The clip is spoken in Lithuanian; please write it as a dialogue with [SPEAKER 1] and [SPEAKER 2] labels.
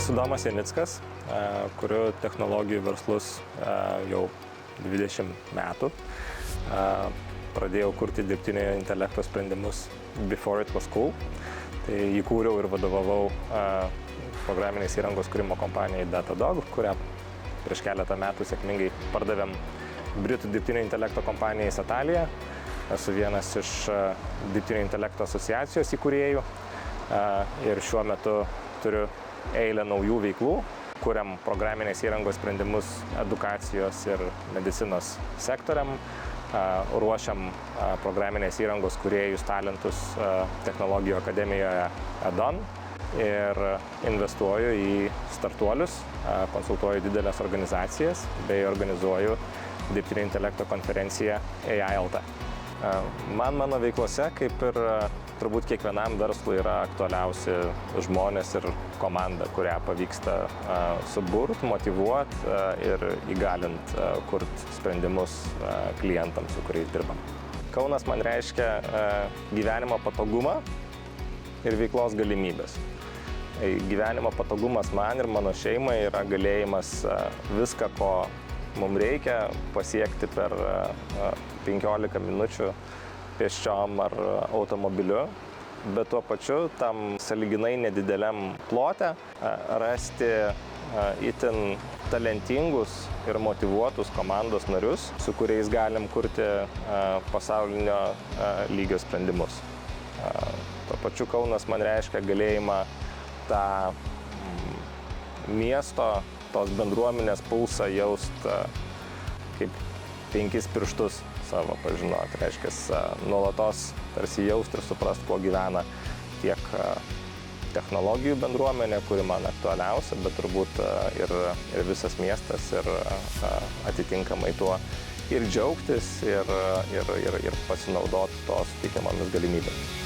[SPEAKER 1] Esu Domas Janickas, kuriu technologijų verslus jau 20 metų. Pradėjau kurti dirbtinio intelekto sprendimus before it was cool. Tai įkūriau ir vadovavau programinės įrangos kūrimo kompanijai Datadog, kurią prieš keletą metų sėkmingai pardavėm Britų dirbtinio intelekto kompanijai Sataliją. Esu vienas iš dirbtinio intelekto asociacijos įkūrėjų ir šiuo metu turiu eilę naujų veiklų, kuriam programinės įrangos sprendimus edukacijos ir medicinos sektoriam, ruošiam programinės įrangos kūrėjus talentus technologijų akademijoje EDON ir investuoju į startuolius, konsultuoju didelės organizacijas bei organizuoju dirbtinio intelekto konferenciją AI.lt. Mano veiklose, kaip ir turbūt kiekvienam verslui, yra aktualiausi žmonės ir komanda, kurią pavyksta suburt, motyvuot ir įgalint kurt sprendimus klientams, su kuriais dirbam. Kaunas man reiškia gyvenimo patogumą ir veiklos galimybės. Gyvenimo patogumas man ir mano šeimai yra galėjimas viską, ko mums reikia, pasiekti per 15 minučių pėsčiom ar automobiliu, bet tuo pačiu tam sąlyginai nedideliam plote rasti itin talentingus ir motyvuotus komandos narius, su kuriais galim kurti pasaulinio lygio sprendimus. Tuo pačiu Kaunas man reiškia galėjimą tą miesto, tos bendruomenės pulsą jaust kaip 5 pirštus savo pažinot. Reiškia, nuolatos tarsi jaust ir suprast, kuo gyvena tiek technologijų bendruomenė, kuri man aktualiausia, bet turbūt ir visas miestas ir atitinkamai tuo ir džiaugtis ir pasinaudoti tos teikiamomis galimybėmis.